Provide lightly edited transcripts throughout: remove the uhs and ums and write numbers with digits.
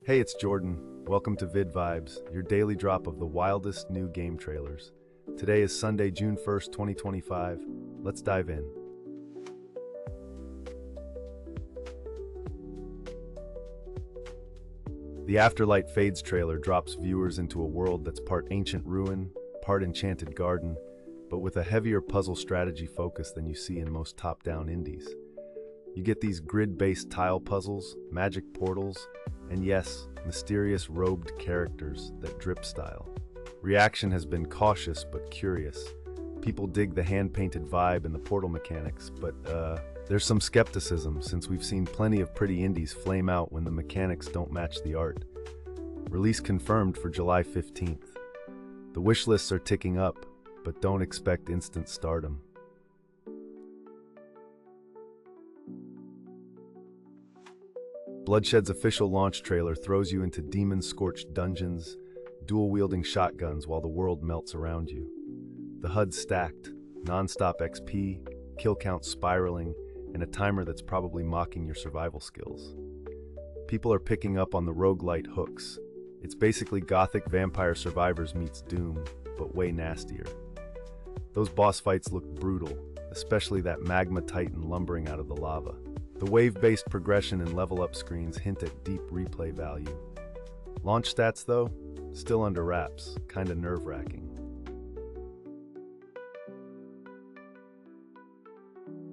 Hey, it's Jordan. Welcome to Vid Vibes, your daily drop of the wildest new game trailers. Today is Sunday, June 1st, 2025. Let's dive in. The Afterlight Fades trailer drops viewers into a world that's part ancient ruin, part enchanted garden, but with a heavier puzzle strategy focus than you see in most top-down indies. You get these grid-based tile puzzles, magic portals, and yes, mysterious robed characters that drip style. Reaction has been cautious but curious. People dig the hand-painted vibe and the portal mechanics, but there's some skepticism since we've seen plenty of pretty indies flame out when the mechanics don't match the art. Release confirmed for July 15th. The wish lists are ticking up, but don't expect instant stardom. Bloodshed's official launch trailer throws you into demon-scorched dungeons, dual-wielding shotguns while the world melts around you. The HUD's stacked, non-stop XP, kill count spiraling, and a timer that's probably mocking your survival skills. People are picking up on the roguelite hooks. It's basically Gothic Vampire Survivors meets Doom, but way nastier. Those boss fights look brutal, especially that magma titan lumbering out of the lava. The wave-based progression and level-up screens hint at deep replay value. Launch stats, though, still under wraps, kinda nerve-wracking.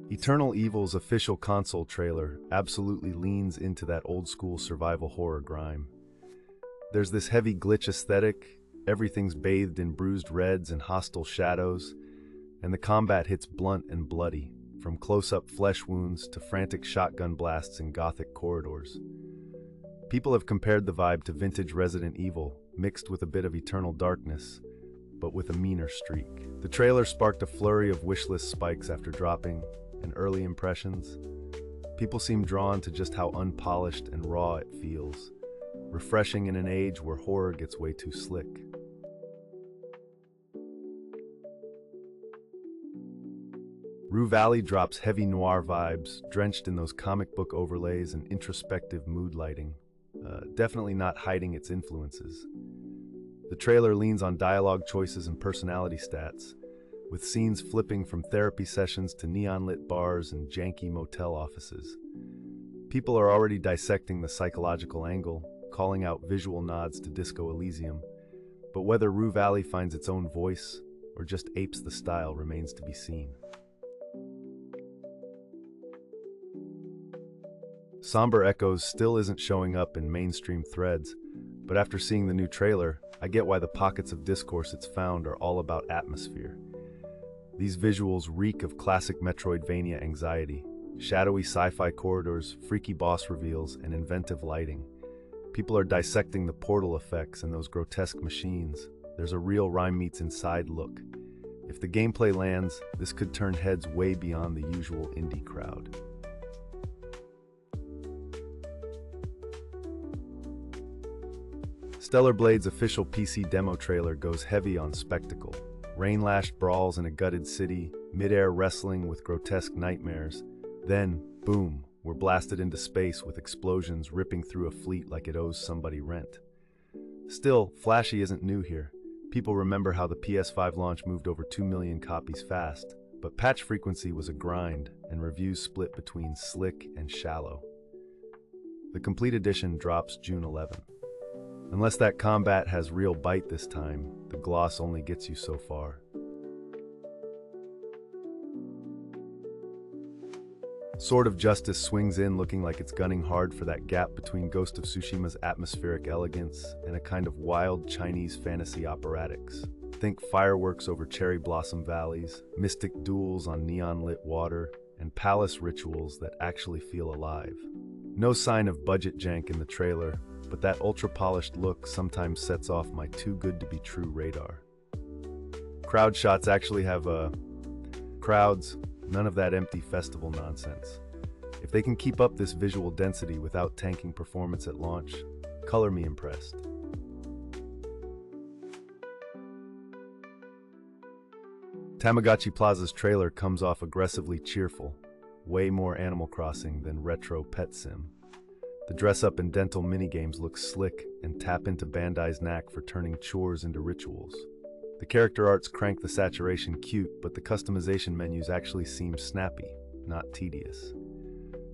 Eternal Evil's official console trailer absolutely leans into that old-school survival horror grime. There's this heavy glitch aesthetic, everything's bathed in bruised reds and hostile shadows, and the combat hits blunt and bloody, from close-up flesh wounds to frantic shotgun blasts in Gothic corridors. People have compared the vibe to vintage Resident Evil, mixed with a bit of Eternal Darkness, but with a meaner streak. The trailer sparked a flurry of wishlist spikes after dropping, and early impressions. People seem drawn to just how unpolished and raw it feels, refreshing in an age where horror gets way too slick. Rue Valley drops heavy noir vibes, drenched in those comic book overlays and introspective mood lighting, definitely not hiding its influences. The trailer leans on dialogue choices and personality stats, with scenes flipping from therapy sessions to neon-lit bars and janky motel offices. People are already dissecting the psychological angle, calling out visual nods to Disco Elysium, but whether Rue Valley finds its own voice or just apes the style remains to be seen. Somber Echoes still isn't showing up in mainstream threads, but after seeing the new trailer, I get why the pockets of discourse it's found are all about atmosphere. These visuals reek of classic Metroidvania anxiety, shadowy sci-fi corridors, freaky boss reveals, and inventive lighting. People are dissecting the portal effects and those grotesque machines. There's a real rhyme meets inside look. If the gameplay lands, this could turn heads way beyond the usual indie crowd. Stellar Blade's official PC demo trailer goes heavy on spectacle. Rain-lashed brawls in a gutted city, mid-air wrestling with grotesque nightmares. Then, boom, we're blasted into space with explosions ripping through a fleet like it owes somebody rent. Still, flashy isn't new here. People remember how the PS5 launch moved over 2 million copies fast, but patch frequency was a grind, and reviews split between slick and shallow. The complete edition drops June 11th. Unless that combat has real bite this time, the gloss only gets you so far. Sword of Justice swings in looking like it's gunning hard for that gap between Ghost of Tsushima's atmospheric elegance and a kind of wild Chinese fantasy operatics. Think fireworks over cherry blossom valleys, mystic duels on neon-lit water, and palace rituals that actually feel alive. No sign of budget jank in the trailer, but that ultra-polished look sometimes sets off my too-good-to-be-true radar. Crowd shots actually have crowds, none of that empty festival nonsense. If they can keep up this visual density without tanking performance at launch, color me impressed. Tamagotchi Plaza's trailer comes off aggressively cheerful, way more Animal Crossing than retro pet sim. The dress-up and dental minigames look slick and tap into Bandai's knack for turning chores into rituals. The character arts crank the saturation cute, but the customization menus actually seem snappy, not tedious.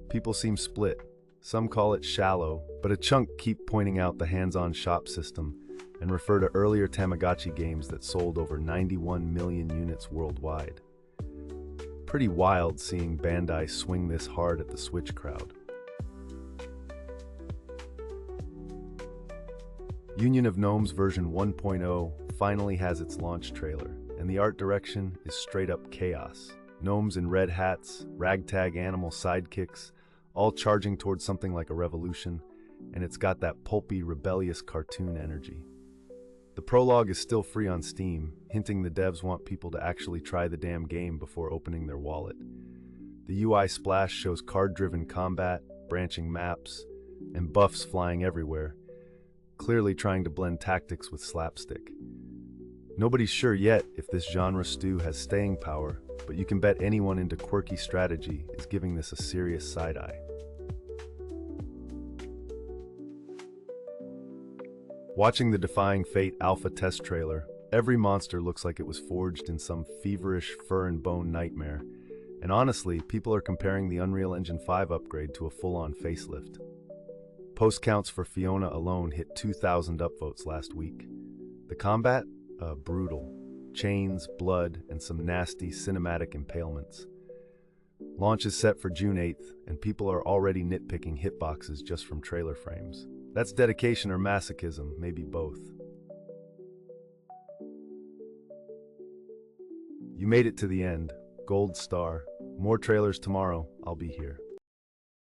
People seem split. Some call it shallow, but a chunk keep pointing out the hands-on shop system and refer to earlier Tamagotchi games that sold over 91 million units worldwide. Pretty wild seeing Bandai swing this hard at the Switch crowd. Union of Gnomes version 1.0 finally has its launch trailer, and the art direction is straight up chaos. Gnomes in red hats, ragtag animal sidekicks, all charging towards something like a revolution, and it's got that pulpy, rebellious cartoon energy. The prologue is still free on Steam, hinting the devs want people to actually try the damn game before opening their wallet. The UI splash shows card-driven combat, branching maps, and buffs flying everywhere, clearly trying to blend tactics with slapstick. Nobody's sure yet if this genre stew has staying power, but you can bet anyone into quirky strategy is giving this a serious side-eye. Watching the Defying Fate alpha test trailer, every monster looks like it was forged in some feverish fur and bone nightmare, and honestly, people are comparing the Unreal Engine 5 upgrade to a full-on facelift. Post counts for Fiona alone hit 2,000 upvotes last week. The combat? Brutal. Chains, blood, and some nasty cinematic impalements. Launch is set for June 8th, and people are already nitpicking hitboxes just from trailer frames. That's dedication or masochism, maybe both. You made it to the end. Gold star. More trailers tomorrow. I'll be here.